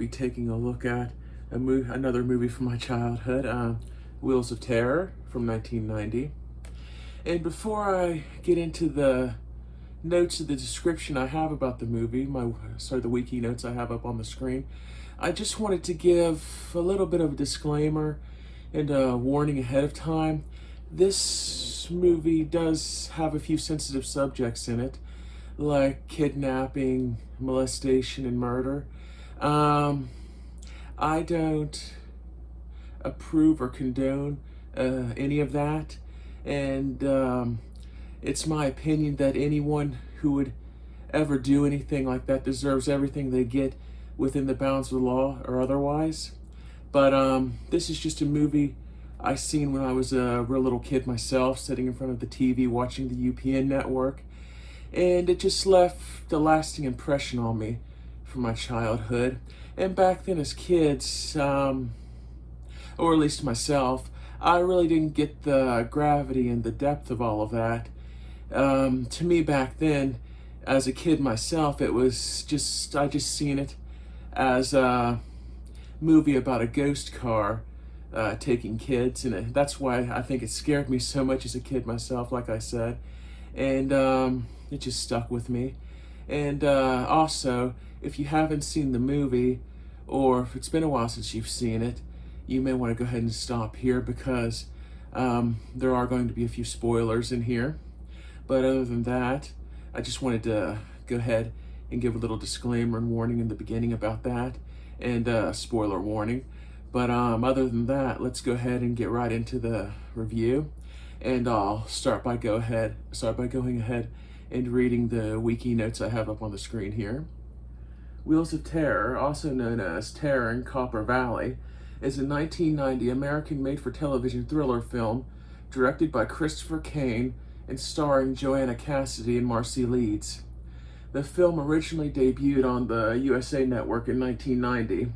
be taking a look at another movie from my childhood, Wheels of Terror from 1990. And before I get into the notes of the description I have about the movie, the wiki notes I have up on the screen, I just wanted to give a little bit of a disclaimer and a warning ahead of time. This movie does have a few sensitive subjects in it, like kidnapping, molestation, and murder. I don't approve or condone any of that, and it's my opinion that anyone who would ever do anything like that deserves everything they get within the bounds of the law or otherwise. But this is just a movie I seen when I was a real little kid myself, sitting in front of the TV watching the UPN network, and it just left a lasting impression on me from my childhood. And back then as kids, or at least myself, I really didn't get the gravity and the depth of all of that. To me back then, as a kid myself, it was just, I just seen it as a movie about a ghost car taking kids, and that's why I think it scared me so much as a kid myself, like I said, and it just stuck with me. And also, if you haven't seen the movie, or if it's been a while since you've seen it, you may want to go ahead and stop here, because there are going to be a few spoilers in here. But other than that, I just wanted to go ahead and give a little disclaimer and warning in the beginning about that, and spoiler warning. But other than that, let's go ahead and get right into the review. And I'll start by going ahead and reading the wiki notes I have up on the screen here. Wheels of Terror, also known as Terror in Copper Valley, is a 1990 American made-for-television thriller film directed by Christopher Kane and starring Joanna Cassidy and Marcy Leeds. The film originally debuted on the USA Network in 1990.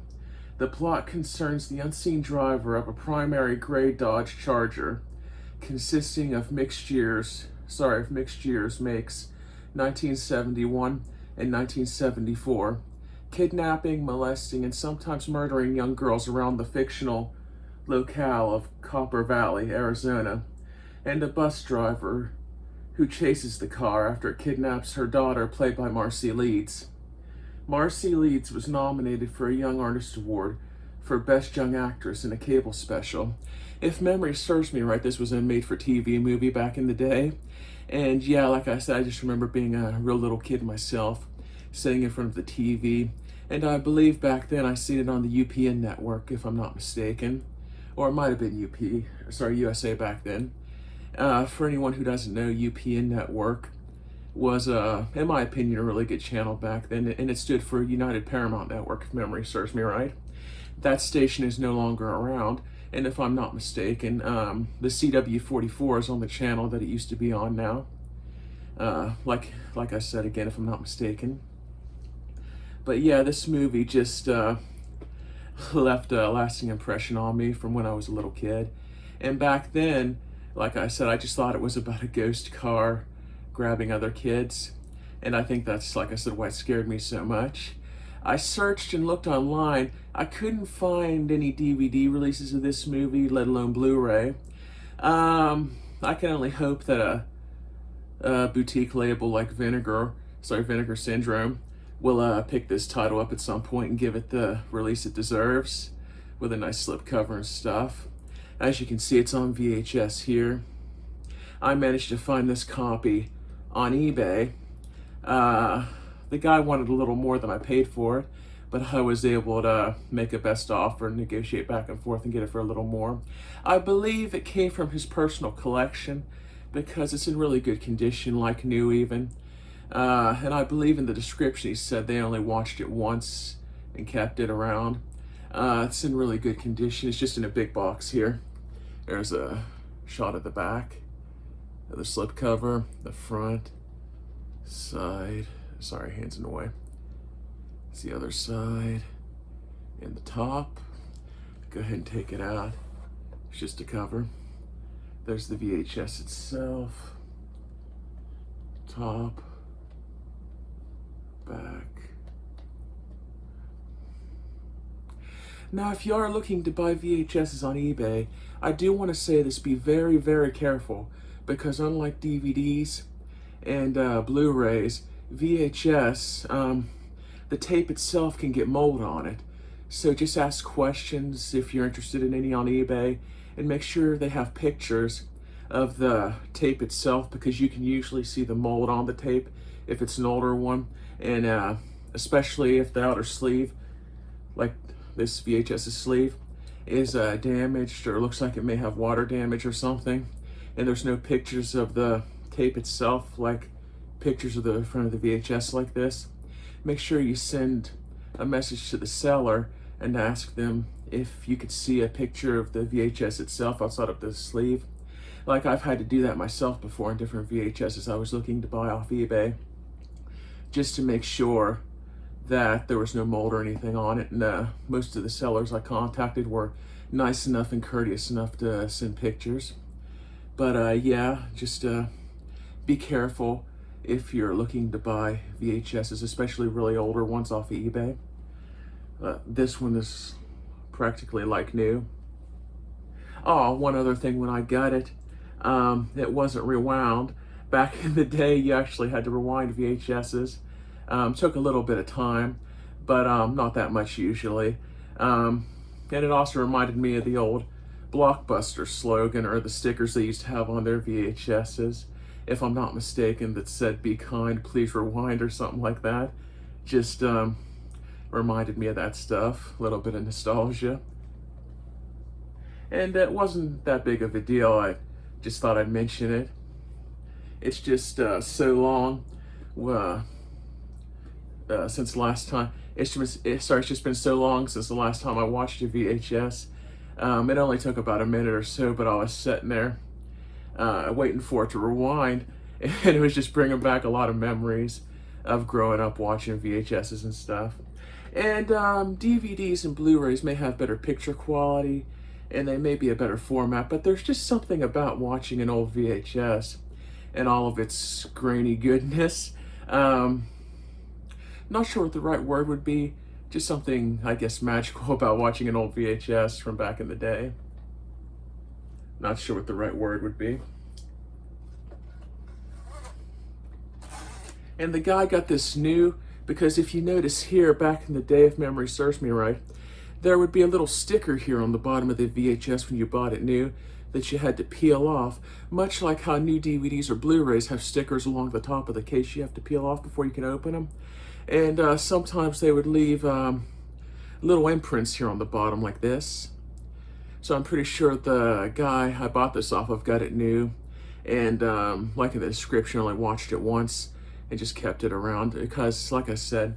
The plot concerns the unseen driver of a primary gray Dodge Charger, consisting of mixed years makes 1971 and 1974, kidnapping, molesting, and sometimes murdering young girls around the fictional locale of Copper Valley, Arizona, and a bus driver who chases the car after it kidnaps her daughter, played by Marcy Leeds. Marcy Leeds was nominated for a Young Artist Award for Best Young Actress in a cable special. If memory serves me right, this was a made-for-TV movie back in the day. And yeah, like I said, I just remember being a real little kid myself, sitting in front of the TV. And I believe back then I seen it on the UPN network, if I'm not mistaken. Or it might have been USA back then. For anyone who doesn't know, UPN network was, in my opinion, a really good channel back then, and it stood for United Paramount Network, if memory serves me right. That station is no longer around, and if I'm not mistaken, the CW44 is on the channel that it used to be on now. Like I said again, if I'm not mistaken. But yeah, this movie just left a lasting impression on me from when I was a little kid. And back then, like I said, I just thought it was about a ghost car grabbing other kids, and I think that's, like I said, why it scared me so much. I searched and looked online. I couldn't find any DVD releases of this movie, let alone Blu-ray. I can only hope that a boutique label like Vinegar Syndrome will pick this title up at some point and give it the release it deserves, with a nice slipcover and stuff. As you can see, it's on VHS here. I managed to find this copy on eBay. The guy wanted a little more than I paid for it, but I was able to make a best offer and negotiate back and forth and get it for a little more. I believe it came from his personal collection, because it's in really good condition, like new even. And I believe in the description he said they only watched it once and kept it around. It's in really good condition. It's just in a big box here. There's a shot of the back, the slipcover, the front, side, hands in the way. It's the other side, and the top. Go ahead and take it out. It's just a cover. There's the VHS itself, top, back. Now, if you are looking to buy VHSs on eBay, I do want to say this: be very, very careful, because unlike DVDs and Blu-rays, VHS, the tape itself can get mold on it. So just ask questions if you're interested in any on eBay, and make sure they have pictures of the tape itself, because you can usually see the mold on the tape if it's an older one, and especially if the outer sleeve, like this VHS's sleeve, is damaged or looks like it may have water damage or something, and there's no pictures of the tape itself, like pictures of the front of the VHS like this. Make sure you send a message to the seller and ask them if you could see a picture of the VHS itself outside of the sleeve. Like, I've had to do that myself before in different VHSs I was looking to buy off eBay, just to make sure that there was no mold or anything on it. And most of the sellers I contacted were nice enough and courteous enough to send pictures. But yeah, just be careful if you're looking to buy VHSs, especially really older ones off of eBay. This one is practically like new. Oh, one other thing, when I got it, it wasn't rewound. Back in the day, you actually had to rewind VHSs. Took a little bit of time, but not that much usually. And it also reminded me of the old Blockbuster slogan, or the stickers they used to have on their VHSs, if I'm not mistaken, that said, "Be kind, please rewind," or something like that. Just reminded me of that stuff. A little bit of nostalgia. And it wasn't that big of a deal. I just thought I'd mention it. It's just so long since last time. It's just been so long since the last time I watched a VHS. It only took about a minute or so, but I was sitting there waiting for it to rewind, and it was just bringing back a lot of memories of growing up watching VHSs and stuff. And DVDs and Blu-rays may have better picture quality, and they may be a better format, but there's just something about watching an old VHS and all of its grainy goodness. Not sure what the right word would be. Just something, I guess, magical about watching an old VHS from back in the day. Not sure what the right word would be. And the guy got this new, because if you notice here, back in the day, if memory serves me right, there would be a little sticker here on the bottom of the VHS when you bought it new that you had to peel off, much like how new DVDs or Blu-rays have stickers along the top of the case you have to peel off before you can open them. And sometimes they would leave little imprints here on the bottom like this. So I'm pretty sure the guy I bought this off of got it new, and like in the description, only watched it once and just kept it around because, like I said,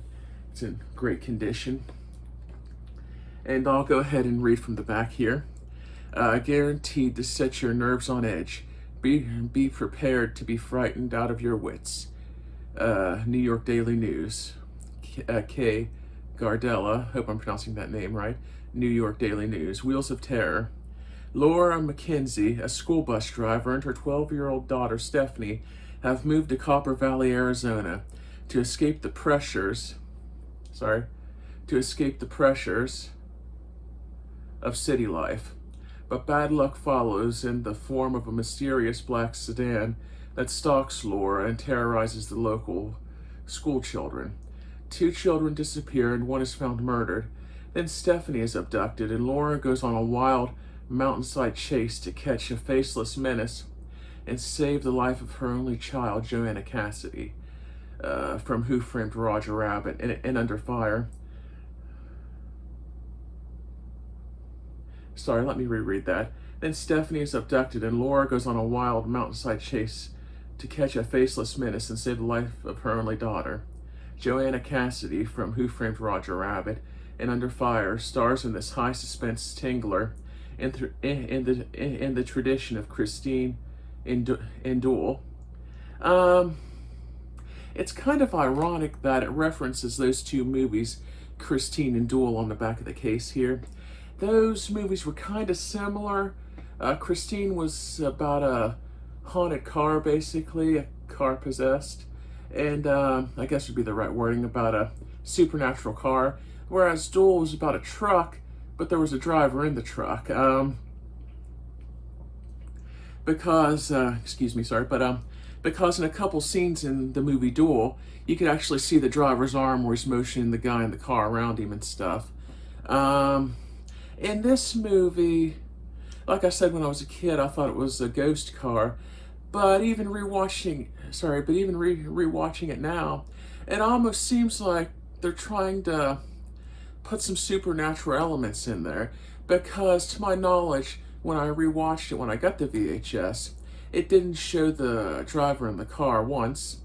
it's in great condition. And I'll go ahead and read from the back here. Guaranteed to set your nerves on edge. Be prepared to be frightened out of your wits. New York Daily News. K. Gardella, hope I'm pronouncing that name right. New York Daily News. Wheels of Terror. Laura McKenzie, a school bus driver, and her 12-year-old daughter Stephanie have moved to Copper Valley, Arizona to escape the pressures of city life. But bad luck follows in the form of a mysterious black sedan that stalks Laura and terrorizes the local school children. 2 children disappear and 1 is found murdered. Then Stephanie is abducted, and Laura goes on a wild mountainside chase to catch a faceless menace and save the life of her only child, Joanna Cassidy, from Who Framed Roger Rabbit and Under Fire. Sorry, let me reread that. Then Stephanie is abducted, and Laura goes on a wild mountainside chase to catch a faceless menace and save the life of her only daughter. Joanna Cassidy from Who Framed Roger Rabbit and Under Fire stars in this high suspense tingler in the tradition of Christine in Duel. It's kind of ironic that it references those 2 movies, Christine and Duel, on the back of the case here. Those movies were kind of similar. Christine was about a haunted car, basically, a car possessed, and I guess would be the right wording, about a supernatural car, whereas Duel was about a truck but there was a driver in the truck. Because excuse me, sorry, but because in a couple scenes in the movie Duel, you could actually see the driver's arm where he's motioning the guy in the car around him and stuff. In this movie, like I said, when I was a kid, I thought it was a ghost car, but even rewatching it now, it almost seems like they're trying to put some supernatural elements in there, because to my knowledge, when I rewatched it when I got the VHS, it didn't show the driver in the car once.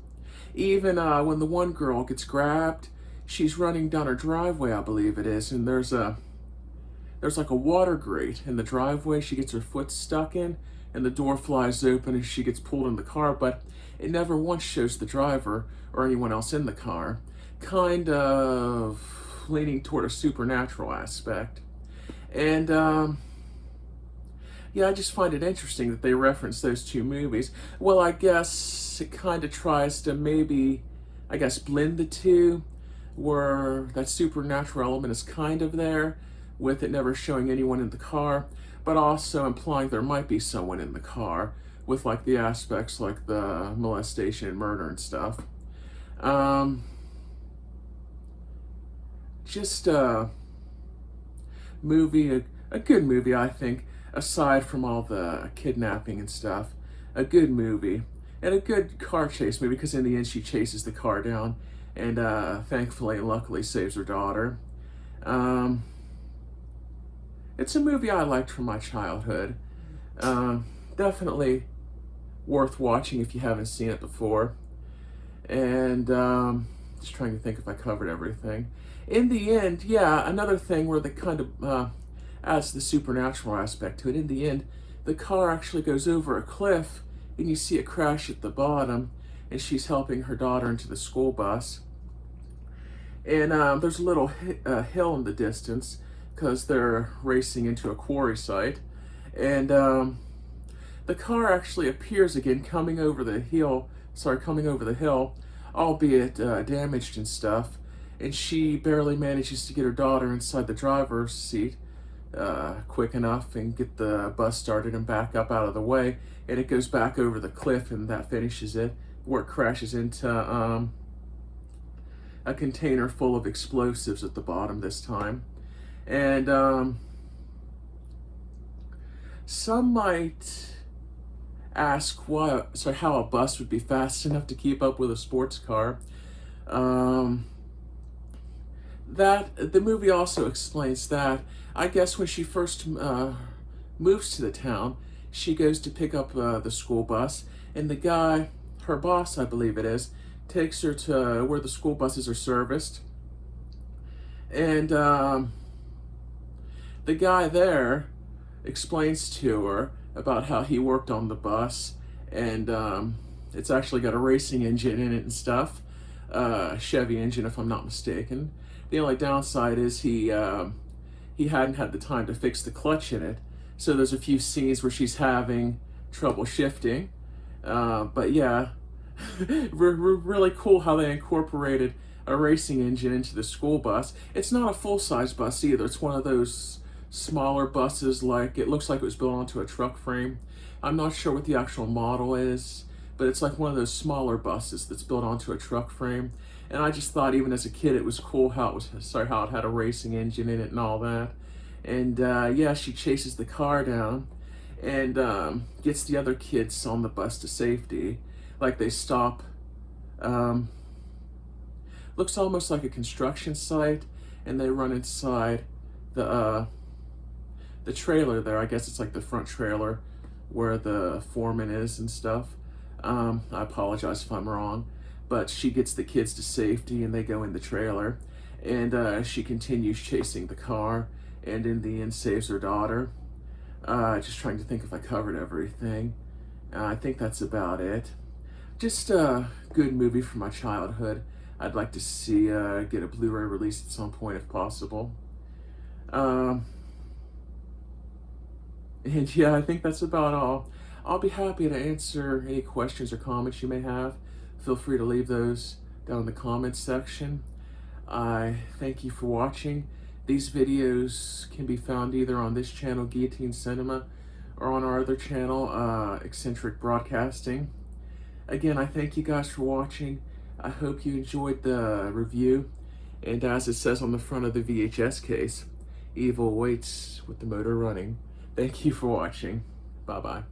Even when the one girl gets grabbed, she's running down her driveway, I believe it is, and there's like a water grate in the driveway she gets her foot stuck in, and the door flies open and she gets pulled in the car, but it never once shows the driver or anyone else in the car. Kind of leaning toward a supernatural aspect. And yeah, I just find it interesting that they reference those two movies. Well, I guess it kind of tries to maybe, I guess, blend the two, where that supernatural element is kind of there, with it never showing anyone in the car, but also implying there might be someone in the car, with like the aspects like the molestation and murder and stuff. Just a movie, a good movie, I think, aside from all the kidnapping and stuff. A good movie, and a good car chase movie, because in the end she chases the car down and thankfully and luckily saves her daughter. It's a movie I liked from my childhood. Definitely worth watching if you haven't seen it before. And just trying to think if I covered everything. In the end, yeah, another thing where they kind of adds the supernatural aspect to it. In the end, the car actually goes over a cliff, and you see it crash at the bottom, and she's helping her daughter into the school bus. And there's a little hill in the distance, because they're racing into a quarry site. And the car actually appears again coming over the hill, albeit damaged and stuff. And she barely manages to get her daughter inside the driver's seat quick enough and get the bus started and back up out of the way. And it goes back over the cliff, and that finishes it, where it crashes into a container full of explosives at the bottom this time. And some might ask how a bus would be fast enough to keep up with a sports car. That the movie also explains that. I guess when she first moves to the town, she goes to pick up the school bus, and the guy, her boss, I believe it is, takes her to where the school buses are serviced. And the guy there explains to her about how he worked on the bus, and it's actually got a racing engine in it and stuff, Chevy engine if I'm not mistaken. The only downside is he hadn't had the time to fix the clutch in it, so there's a few scenes where she's having trouble shifting. But yeah, really cool how they incorporated a racing engine into the school bus. It's not a full-size bus either. It's one of those smaller buses, like it looks like it was built onto a truck frame. I'm not sure what the actual model is, but it's like one of those smaller buses that's built onto a truck frame. And I just thought, even as a kid, it was cool how it had a racing engine in it and all that. And yeah, she chases the car down and gets the other kids on the bus to safety. Like they stop. Looks almost like a construction site, and they run inside the trailer there. I guess it's like the front trailer where the foreman is and stuff. I apologize if I'm wrong. But she gets the kids to safety, and they go in the trailer, and she continues chasing the car, and in the end saves her daughter. Just trying to think if I covered everything. I think that's about it. Just a good movie from my childhood. I'd like to see get a Blu-ray release at some point if possible. And yeah, I think that's about all. I'll be happy to answer any questions or comments you may have. Feel free to leave those down in the comments section. I thank you for watching, These videos can be found either on this channel, Guillotine Cinema, or on our other channel, Eccentric Broadcasting. Again, I thank you guys for watching. I hope you enjoyed the review. And as it says on the front of the VHS case, evil waits with the motor running. Thank you for watching. Bye-bye.